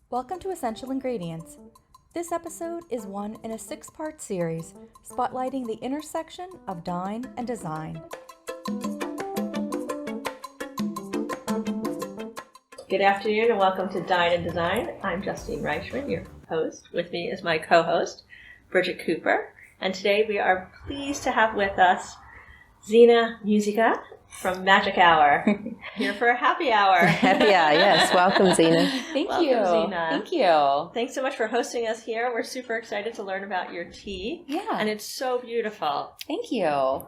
Welcome to Essential Ingredients. This episode is one in a 6-part series spotlighting the intersection of Dine and design. Good afternoon and welcome to Dine and Design. I'm Justine Reichman, your host. With me is my co-host, Bridget Cooper. And today we are pleased to have with us Zhena Muzyka from Magic Hour. Here for a happy hour. Happy hour, yes. Welcome, Zhena. Welcome, Zhena. Thank you. Thanks so much for hosting us here. We're super excited to learn about your tea. Yeah. And it's so beautiful. Thank you.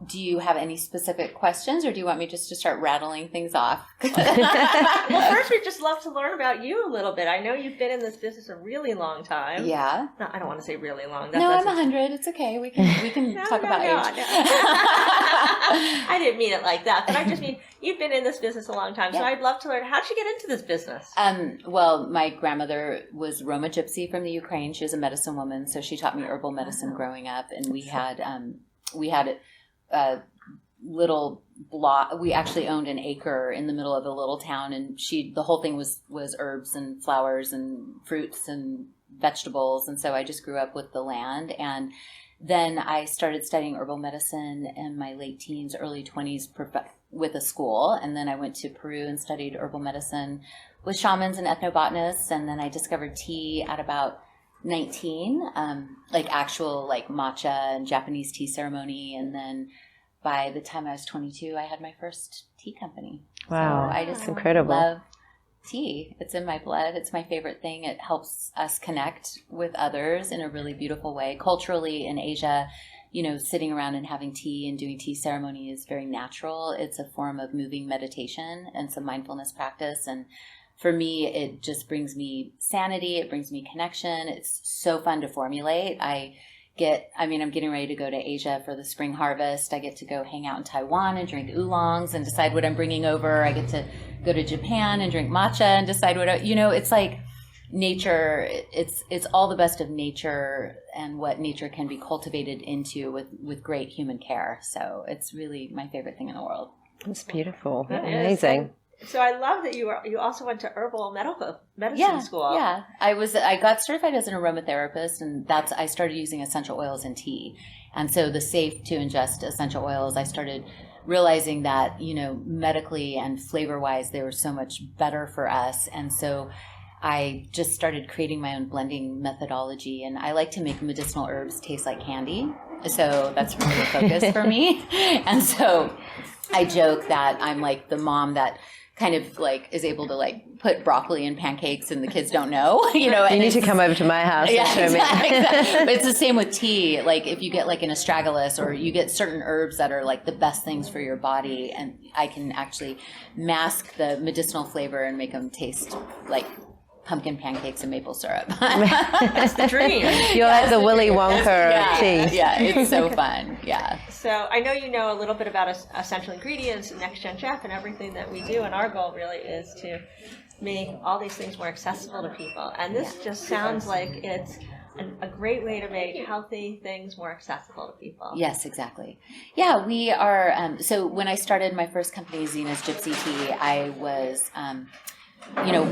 Do you have any specific questions, or do you want me just to start rattling things off? Well, first, we'd just love to learn about you a little bit. I know you've been in this business a really long time. Yeah. No, I don't want to say really long. No, I'm 100. It's okay. We can talk about age. No. I didn't mean it like that, but I just mean you've been in this business a long time, so I'd love to learn, how did you get into this business? Well, my grandmother was Roma Gypsy from the Ukraine. She was a medicine woman, so she taught me herbal medicine growing up, and we had a little block. We actually owned an acre in the middle of a little town, and the whole thing was herbs and flowers and fruits and vegetables, and so I just grew up with the land. And then I started studying herbal medicine in my late teens, early 20s with a school, and then I went to Peru and studied herbal medicine with shamans and ethnobotanists, and then I discovered tea at about 19, actual matcha and Japanese tea ceremony. And then by the time I was 22, I had my first tea company. Wow. So I just incredible. love tea. It's in my blood. It's my favorite thing. It helps us connect with others in a really beautiful way. Culturally in Asia, sitting around and having tea and doing tea ceremony is very natural. It's a form of moving meditation and some mindfulness practice. And for me, it just brings me sanity. It brings me connection. It's so fun to formulate. I'm getting ready to go to Asia for the spring harvest. I get to go hang out in Taiwan and drink oolongs and decide what I'm bringing over. I get to go to Japan and drink matcha and decide it's like nature. It's all the best of nature and what nature can be cultivated into with great human care. So it's really my favorite thing in the world. That's beautiful. That Amazing. So I love that you also went to herbal medicine school. Yeah, I got certified as an aromatherapist, and I started using essential oils in tea. And so the safe to ingest essential oils, I started realizing that, medically and flavor-wise, they were so much better for us. And so I just started creating my own blending methodology, and I like to make medicinal herbs taste like candy. So that's really a focus for me. And so I joke that I'm like the mom that kind of is able to put broccoli in pancakes and the kids don't know, You need to come over to my house and show me. Exactly. But it's the same with tea. If you get an astragalus, or you get certain herbs that are the best things for your body, and I can actually mask the medicinal flavor and make them taste like pumpkin pancakes and maple syrup. That's the dream. You're like the Willy Wonka of tea. Yeah, it's so fun. Yeah. So I know you know a little bit about essential ingredients and Next Gen Chef and everything that we do, and our goal really is to make all these things more accessible to people. And this just sounds like it's a great way to make healthy things more accessible to people. Yes, exactly. Yeah, we are. So when I started my first company, Zhena's Gypsy Tea, I was.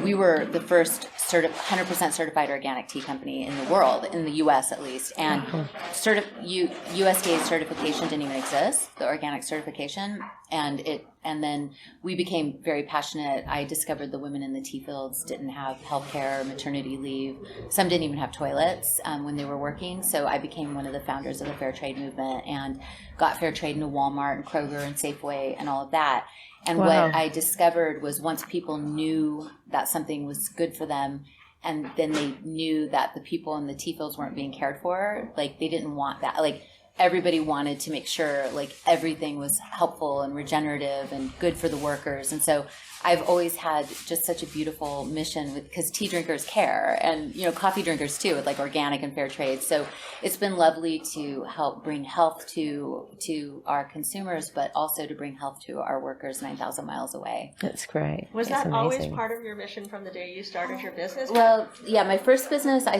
We were the first 100% certified organic tea company in the world, in the U.S. at least. And USDA certification didn't even exist, the organic certification. And then we became very passionate. I discovered the women in the tea fields didn't have health care, maternity leave. Some didn't even have toilets when they were working. So I became one of the founders of the fair trade movement and got fair trade into Walmart and Kroger and Safeway and all of that. And Wow. What I discovered was once people knew that something was good for them, and then they knew that the people in the tea fields weren't being cared for, they didn't want that. Everybody wanted to make sure everything was helpful and regenerative and good for the workers. And so I've always had just such a beautiful mission because tea drinkers care, and coffee drinkers too, with organic and fair trade. So it's been lovely to help bring health to our consumers, but also to bring health to our workers 9,000 miles away. That's great. Was That's that amazing. always part of your mission from the day you started your business? Well, yeah, my first business I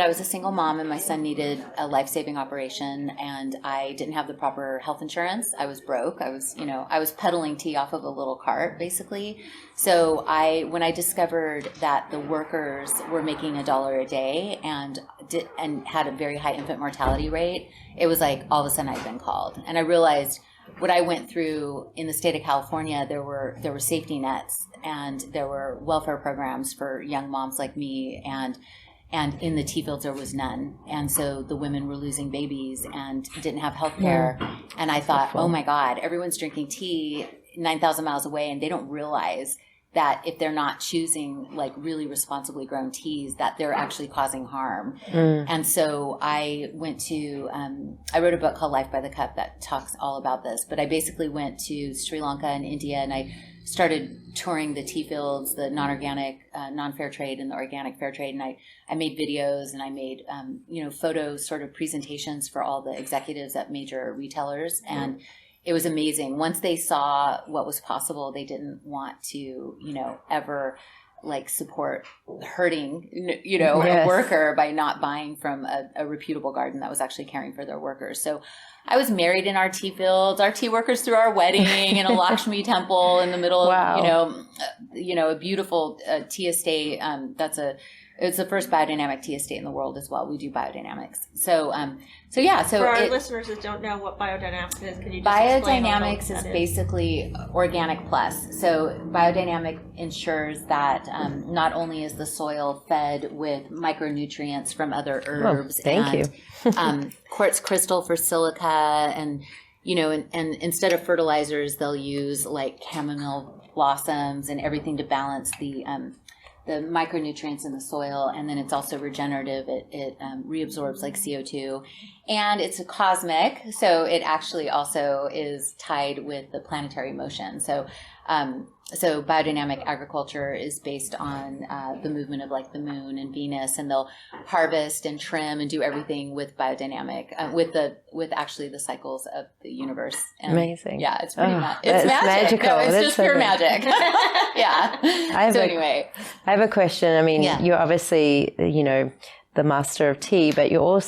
was a single mom, and my son needed a life-saving operation, and I didn't have the proper health insurance. I was broke. I was peddling tea off of a little cart, basically. So when I discovered that the workers were making $1 a day and had a very high infant mortality rate, it was like all of a sudden I'd been called. And I realized what I went through in the state of California, there were safety nets and there were welfare programs for young moms like me, and in the tea fields there was none. And so the women were losing babies and didn't have health care. And I thought, oh my God, everyone's drinking tea 9,000 miles away, and they don't realize that if they're not choosing like really responsibly grown teas, that they're actually causing harm. And so I went to, I wrote a book called Life by the Cup that talks all about this, but I basically went to Sri Lanka and India, and I started touring the tea fields, the non-organic, non-fair trade and the organic fair trade. And I made videos, and I made, photo sort of presentations for all the executives at major retailers. And it was amazing. Once they saw what was possible, they didn't want to, ever like support hurting, a worker by not buying from a reputable garden that was actually caring for their workers. So I was married in our tea fields. Our tea workers threw our wedding in a Lakshmi temple in the middle of, a beautiful tea estate. It's the first biodynamic tea estate in the world as well. We do biodynamics. So for our listeners that don't know what biodynamics is, can you just explain biodynamics is basically organic plus. So biodynamic ensures that not only is the soil fed with micronutrients from other herbs, quartz crystal for silica, and and instead of fertilizers, they'll use like chamomile blossoms and everything to balance the micronutrients in the soil. And then it's also regenerative. It reabsorbs like CO2, and it's a cosmic. So it actually also is tied with the planetary motion. So biodynamic agriculture is based on the movement of like the moon and Venus, and they'll harvest and trim and do everything with biodynamic, with actually the cycles of the universe. And amazing. Yeah, it's pretty it's magical. No, it's just pure magic. Yeah. I have a question. I mean, you're obviously, the master of tea, but your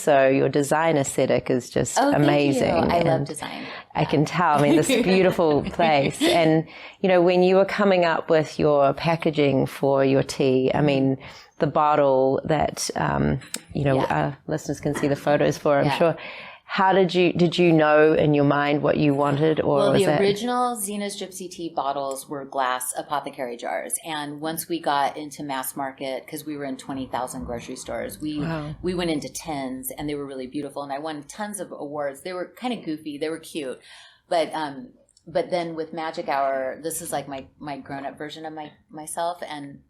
design aesthetic is just amazing. Thank you. I love design. I can tell. I mean, this beautiful place. And, when you were coming up with your packaging for your tea, I mean, the bottle that, our listeners can see the photos for, I'm sure. How did you know in your mind what you wanted? Or the original Zhena's Gypsy tea bottles were glass apothecary jars. And once we got into mass market, because we were in 20,000 grocery stores, we went into tins, and they were really beautiful. And I won tons of awards. They were kind of goofy. They were cute. But then with Magic Hour, this is like my grown-up version of myself. And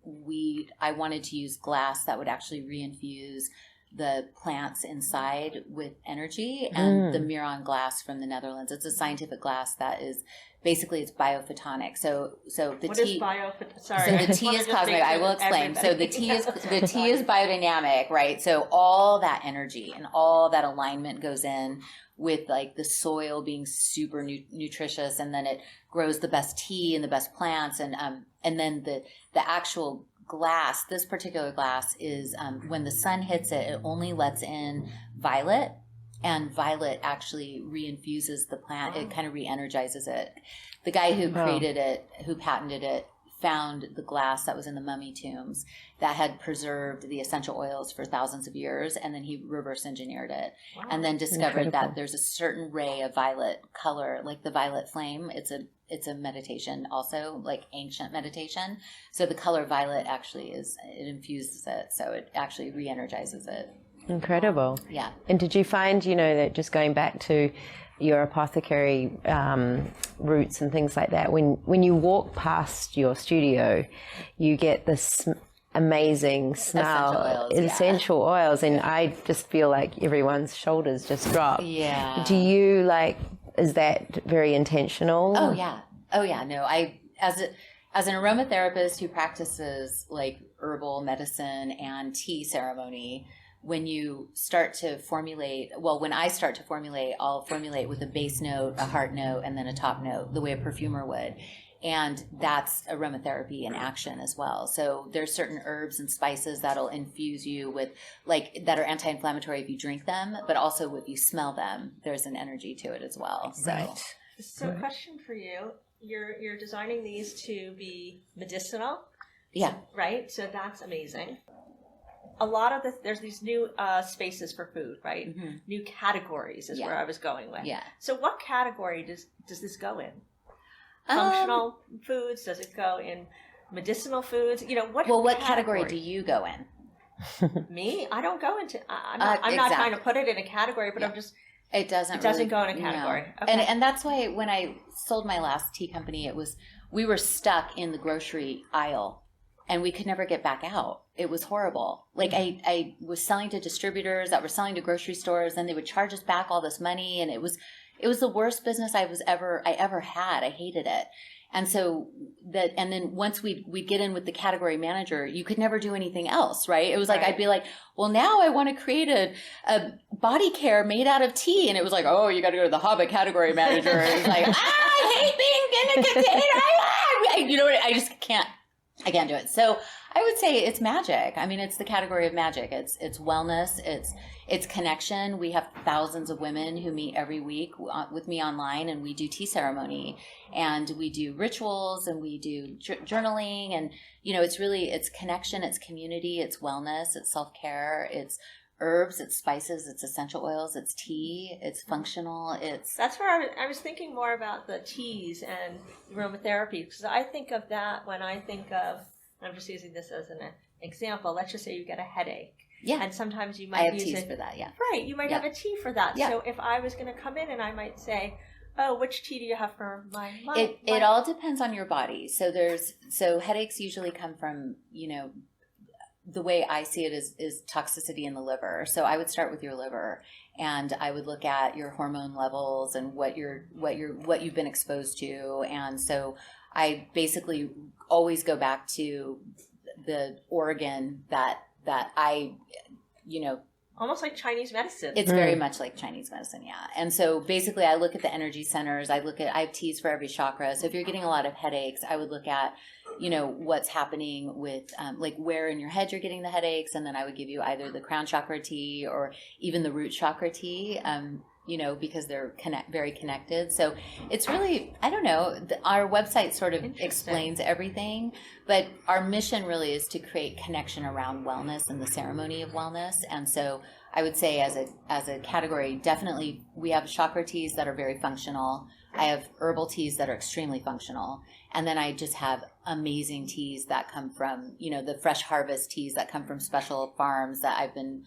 I wanted to use glass that would actually reinfuse the plants inside with energy, and the Miron glass from the Netherlands. It's a scientific glass that is basically, it's biophotonic. So the what tea. Sorry, so the tea is cosmic. I will explain. So the tea is biodynamic, right? So all that energy and all that alignment goes in with like the soil being super nutritious, and then it grows the best tea and the best plants, and then the actual glass, this particular glass is when the sun hits it, it only lets in violet, and violet actually reinfuses the plant. It kind of re-energizes it. The guy who created it, who patented it, found the glass that was in the mummy tombs that had preserved the essential oils for thousands of years, and then he reverse engineered it, and then discovered that there's a certain ray of violet color, like the violet flame. It's a meditation also, like ancient meditation. So the color violet actually it infuses it, so it actually re-energizes it. Incredible. Yeah. And did you find, that just going back to your apothecary roots and things like that, when you walk past your studio, you get this amazing smell, essential oils, and I just feel like everyone's shoulders just drop. Yeah. Do you is that very intentional? Oh yeah. No, as an aromatherapist who practices like herbal medicine and tea ceremony, when you start to formulate, when I start to formulate, I'll formulate with a base note, a heart note, and then a top note, the way a perfumer would. And that's aromatherapy in action as well. So there's certain herbs and spices that'll infuse you with, that are anti-inflammatory if you drink them, but also if you smell them, there's an energy to it as well. So, So question for you. you're designing these to be medicinal. Yeah. Right? So that's amazing. A lot of there's these new spaces for food, right? Mm-hmm. New categories is where I was going with. Yeah. So what category does this go in? Functional foods? Does it go in medicinal foods? What category do you go in? Me? I don't go into. I'm not trying to put it in a category, but I'm just. It doesn't go in a category. No. Okay. And that's why when I sold my last tea company, we were stuck in the grocery aisle. And we could never get back out. It was horrible. Like I was selling to distributors that were selling to grocery stores, and they would charge us back all this money, and it was the worst business I ever had. I hated it. And so and then once we'd get in with the category manager, you could never do anything else, right? It was like, I'd be like, well, now I want to create a body care made out of tea. And it was like, oh, you got to go to the Hobbit category manager. And it's like, I hate being in a container. You know what? I just can't. I can't do it. So I would say it's magic. I mean, it's the category of magic. It's wellness. It's connection. We have thousands of women who meet every week with me online, and we do tea ceremony, and we do rituals, and we do journaling, and it's connection, it's community, it's wellness, it's self-care, it's herbs, it's spices, it's essential oils, it's tea, it's functional, That's where I was thinking more about the teas and aromatherapy, because I think of that when I think of, I'm just using this as an example, let's just say you get a headache. Yeah. And sometimes you might use teas for that, yeah. Right, you might have a tea for that. Yeah. So if I was going to come in and I might say, oh, which tea do you have for my It all depends on your body. So headaches usually come from, the way I see it is toxicity in the liver. So I would start with your liver, and I would look at your hormone levels and what you've been exposed to. And so I basically always go back to the organ that I, almost like Chinese medicine. It's very much like Chinese medicine, yeah. And so basically I look at the energy centers. I have teas for every chakra. So if you're getting a lot of headaches, I would look at, what's happening with, like where in your head you're getting the headaches. And then I would give you either the crown chakra tea or even the root chakra tea, because they're very connected. So it's really, I don't know, our website sort of explains everything, but our mission really is to create connection around wellness and the ceremony of wellness. And so I would say as a category, definitely we have chakra teas that are very functional. I have herbal teas that are extremely functional. And then I just have amazing teas that come from, the fresh harvest teas that come from special farms that I've been,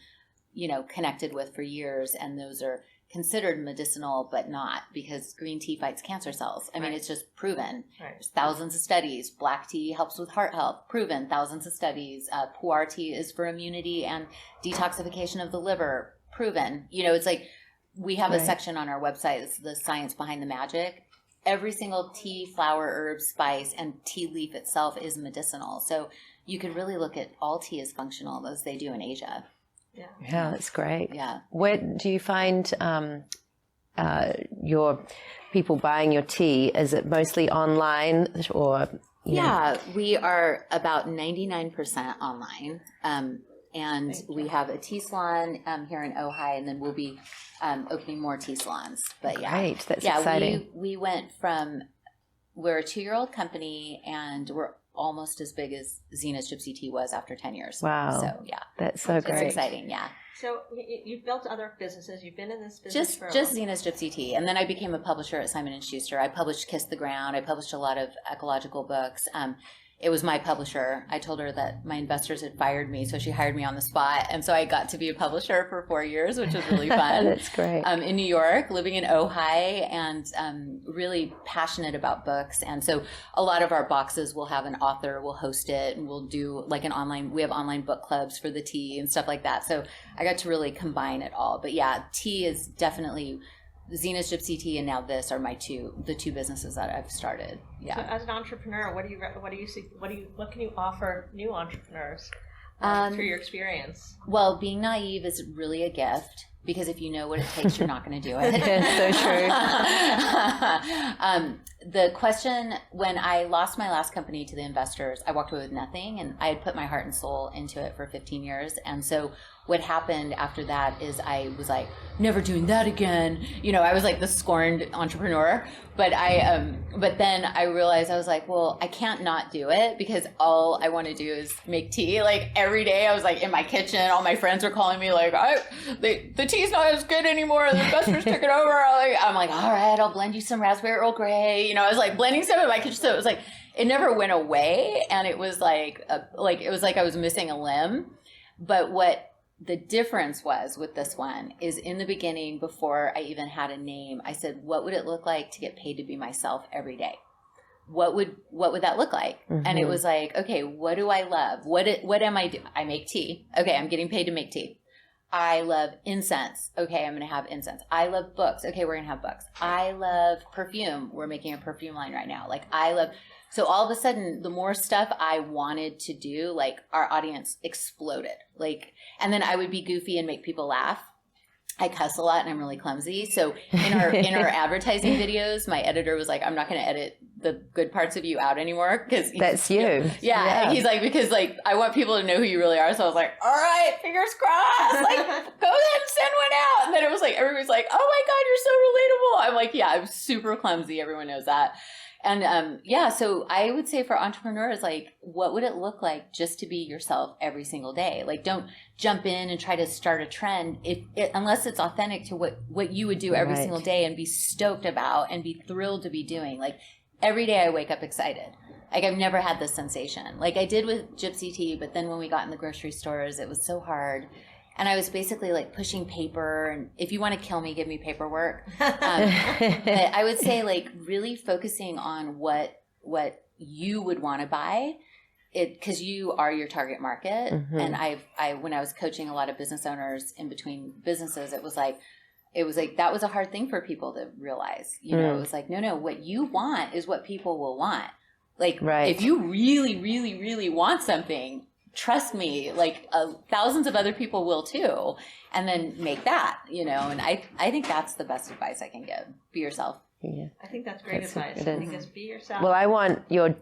connected with for years. And those are considered medicinal, but not, because green tea fights cancer cells. I mean, it's just proven. Right. There's thousands of studies. Black tea helps with heart health. Proven. Thousands of studies. Pu'er tea is for immunity and detoxification of the liver. Proven. It's like we have a section on our website. It's the science behind the magic. Every single tea, flower, herb, spice, and tea leaf itself is medicinal. So you could really look at all tea as functional, as they do in Asia. Yeah, that's great. Yeah. Where do you find your people buying your tea? Is it mostly online or? Yeah, we are about 99% online. And we have a tea salon here in Ojai, and then we'll be opening more tea salons. But Great, that's exciting. We went we're a 2-year-old company, and we're almost as big as Zhena's Gypsy Tea was after 10 years. Wow. So, yeah. That's so great. It's exciting, yeah. So you've built other businesses. You've been in this business for just Zhena's Gypsy Tea. And then I became a publisher at Simon & Schuster. I published Kiss the Ground. I published a lot of ecological books. It was my publisher. I told her that my investors had fired me, so she hired me on the spot. And so I got to be a publisher for 4 years, which was really fun. That's great. In New York, living in Ojai, and really passionate about books. And so a lot of our boxes will have an author, we'll host it, and we'll do like we have online book clubs for the tea and stuff like that. So I got to really combine it all. But yeah, tea is definitely... Zhena's Gypsy Tea and now this are the two businesses that I've started. Yeah. So as an entrepreneur, what can you offer new entrepreneurs through your experience? Well, being naive is really a gift, because if you know what it takes, you're not going to do it. It's so true. the question, when I lost my last company to the investors, I walked away with nothing, and I had put my heart and soul into it for 15 years. And so what happened after that is I was like, never doing that again. You know, I was like the scorned entrepreneur, but but then I realized, I was like, well, I can't not do it, because all I want to do is make tea. Like every day I was like in my kitchen, all my friends were calling me like, the tea's not as good anymore. The investors took it over. I'm like, all right, I'll blend you some raspberry Earl Grey. You know, I was like blending stuff in my kitchen. So it was like, it never went away. And it was like it was like I was missing a limb. But what the difference was with this one is, in the beginning, before I even had a name, I said, what would it look like to get paid to be myself every day? What would that look like? Mm-hmm. And it was like, okay, what do I love? What am I doing? I make tea. Okay, I'm getting paid to make tea. I love incense. Okay, I'm going to have incense. I love books. Okay, we're going to have books. I love perfume. We're making a perfume line right now. Like so all of a sudden, the more stuff I wanted to do, like our audience exploded. Like, and then I would be goofy and make people laugh. I cuss a lot and I'm really clumsy. So in our advertising videos, my editor was like, I'm not going to edit the good parts of you out anymore, because that's you. Yeah. He's like, because like I want people to know who you really are. So I was like, all right, fingers crossed. Like, go ahead and send one out. And then it was like, everybody's like, oh my God, you're so relatable. I'm like, yeah, I'm super clumsy. Everyone knows that. And so I would say for entrepreneurs, like, what would it look like just to be yourself every single day? Like, don't jump in and try to start a trend unless it's authentic to what you would do every single day and be stoked about and be thrilled to be doing. Like, every day I wake up excited. Like, I've never had this sensation. Like I did with Gypsy tea, but then when we got in the grocery stores, it was so hard. And I was basically like pushing paper, and if you want to kill me, give me paperwork. But I would say like really focusing on what you would want to buy, because you are your target market. Mm-hmm. And when I was coaching a lot of business owners in between businesses, it was like that was a hard thing for people to realize. You know, it was like, no, what you want is what people will want. Like, if you really, really, really want something, trust me, like thousands of other people will too, and then make that, you know. And I think that's the best advice I can give. Be yourself. Yeah. I think that's great advice. I think it's be yourself. Well, I want your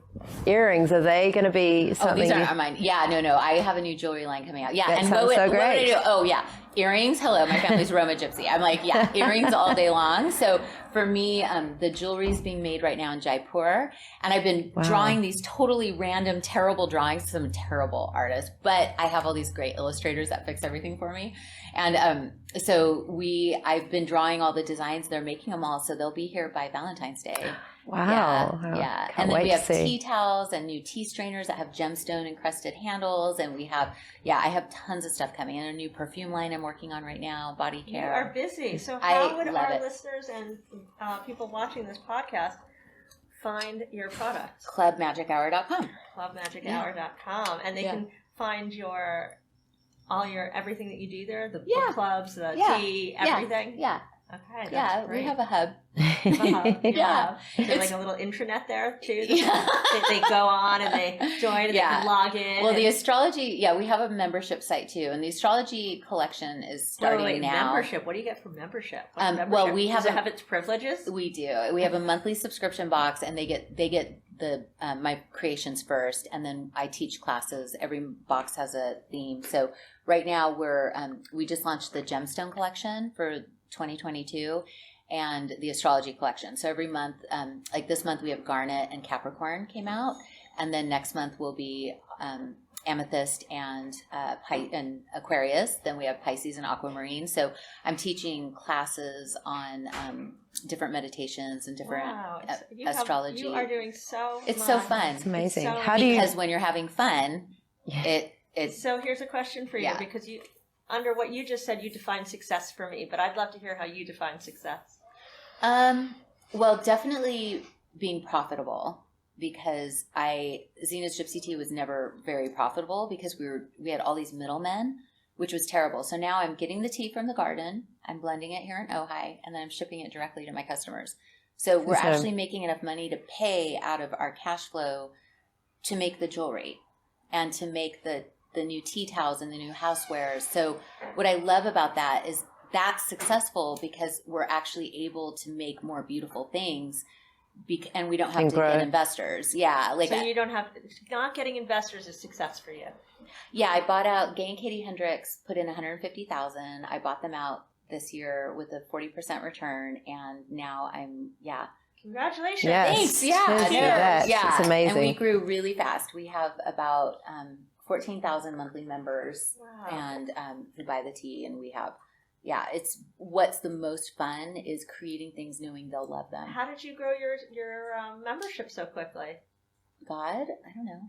earrings. Are they going to be something? Oh, these aren't mine. Yeah, no. I have a new jewelry line coming out. Yeah, that sounds so great. What would I do? Oh, yeah. Earrings. Hello, my family's Roma Gypsy. I'm like, yeah, earrings all day long. So for me, the jewelry is being made right now in Jaipur. And I've been drawing these totally random, terrible drawings. Some terrible artists. But I have all these great illustrators that fix everything for me. And so I've been drawing all the designs. They're making them all. So they'll be here by Valentine's Day. Wow. Yeah. And then we have tea towels and new tea strainers that have gemstone encrusted handles. And we have, I have tons of stuff coming. And a new perfume line I'm working on right now, body care. You are busy. So how would our listeners and people watching this podcast find your products? Clubmagichour.com. Clubmagichour.com. And they can find everything that you do there, the book clubs, the tea, everything? Yeah. Okay, that's great. We have a hub. Is there like a little intranet there too? They go on and they join and they can log in. Well, the astrology, we have a membership site too, and the astrology collection is starting now. Membership? What do you get for membership? Well, we does it have its privileges? We do. We have a monthly subscription box, and they get the my creations first, and then I teach classes. Every box has a theme. So right now we just launched the gemstone collection for 2022 and the astrology collection. So every month, like this month we have Garnet and Capricorn came out, and then next month will be Amethyst and Aquarius. Then we have Pisces and Aquamarine. So I'm teaching classes on different meditations and different astrology. You are doing so It's so fun. It's amazing. Because when you're having fun, it's... So here's a question for you, because under what you just said, you define success for me, but I'd love to hear how you define success. Well, definitely being profitable, because Zhena's Gypsy Tea was never very profitable because we had all these middlemen, which was terrible. So now I'm getting the tea from the garden, I'm blending it here in Ojai, and then I'm shipping it directly to my customers. So we're actually making enough money to pay out of our cash flow to make the jewelry and to make the new tea towels and the new housewares. So what I love about that is that's successful because we're actually able to make more beautiful things and we don't have to get investors. Yeah. So you don't have, not getting investors is success for you. Yeah. I bought out Gay and Katie Hendricks, put in $150,000. I bought them out this year with a 40% return. And now Congratulations. Yes. Thanks. Yeah. It's amazing. And we grew really fast. We have about 14,000 monthly members and who buy the tea. And we have, it's what's the most fun is creating things knowing they'll love them. How did you grow your membership so quickly? God, I don't know.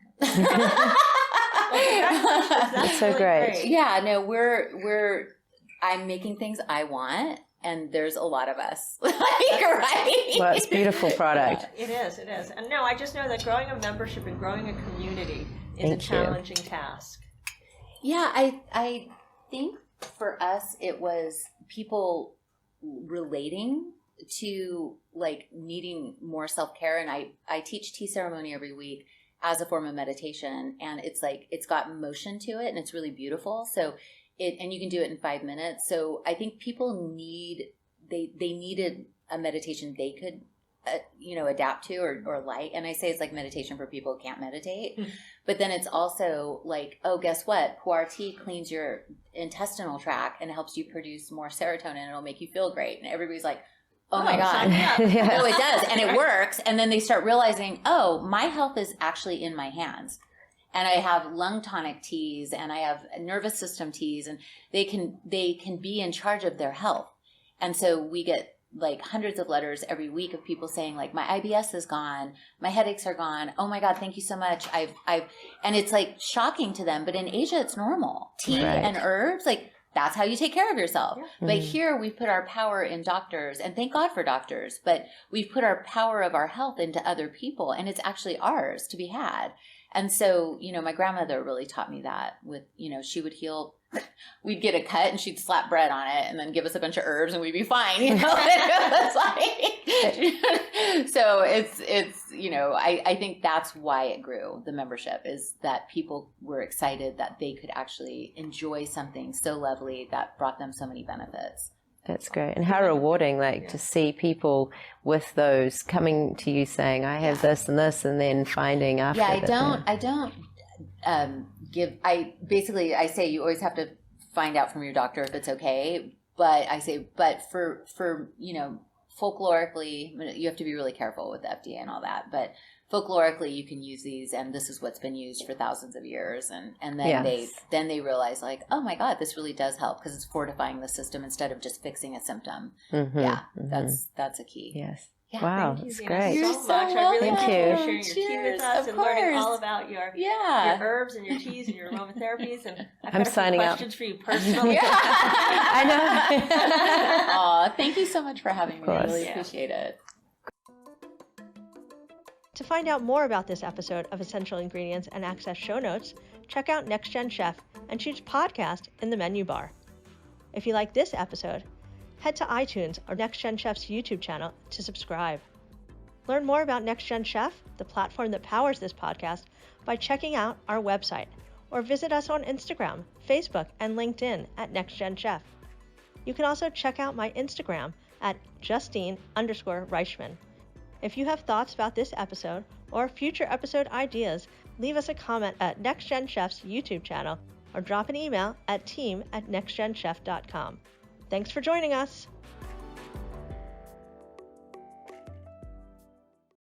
That's so really great. Yeah, no, I'm making things I want. And there's a lot of us. Right? Well, it's a beautiful product. It is. And no, I just know that growing a membership and growing a community is a challenging task. Yeah, I think for us it was people relating to like needing more self-care. And I teach tea ceremony every week as a form of meditation. And it's like, it's got motion to it and it's really beautiful. So and you can do it in 5 minutes. So I think people they needed a meditation they could, adapt to or like. And I say it's like meditation for people who can't meditate. But then it's also like, oh, guess what? Pu'er tea cleans your intestinal tract and helps you produce more serotonin. And it'll make you feel great. And everybody's like, oh my God. No, it does. And it works. And then they start realizing, oh, my health is actually in my hands. And I have lung tonic teas and I have nervous system teas and they can be in charge of their health. And so we get like hundreds of letters every week of people saying like, my IBS is gone. My headaches are gone. Oh my God, thank you so much. And it's like shocking to them, but in Asia, it's normal. Tea and herbs, like that's how you take care of yourself. Yeah. But here we put our power in doctors and thank God for doctors, but we've put our power of our health into other people and it's actually ours to be had. And so, my grandmother really taught me that with, she would heal, we'd get a cut and she'd slap bread on it and then give us a bunch of herbs and we'd be fine, So it's, I think that's why it grew, the membership, is that people were excited that they could actually enjoy something so lovely that brought them so many benefits. That's great. And how rewarding, to see people with those coming to you saying, I have this and this, and then finding after. Yeah, I don't I say you always have to find out from your doctor if it's okay. But I say, for folklorically, you have to be really careful with the FDA and all that. But folklorically, you can use these, and this is what's been used for thousands of years. And then they realize like, oh my God, this really does help because it's fortifying the system instead of just fixing a symptom. That's a key. Yes. Yeah, wow, that's great. You're so much. I really appreciate you sharing your tea with us and learning course. all about your herbs and your teas and your aromatherapies. And I've got signing a few questions for you personally. I know. Aw, thank you so much for having me. I really appreciate it. To find out more about this episode of Essential Ingredients and access show notes, check out Next Gen Chef and choose podcast in the menu bar. If you like this episode, head to iTunes or Next Gen Chef's YouTube channel to subscribe. Learn more about Next Gen Chef, the platform that powers this podcast, by checking out our website or visit us on Instagram, Facebook, and LinkedIn at Next Gen Chef. You can also check out my Instagram at Justine_Reichman. If you have thoughts about this episode or future episode ideas, leave us a comment at Next Gen Chef's YouTube channel or drop an email at team@nextgenchef.com. Thanks for joining us.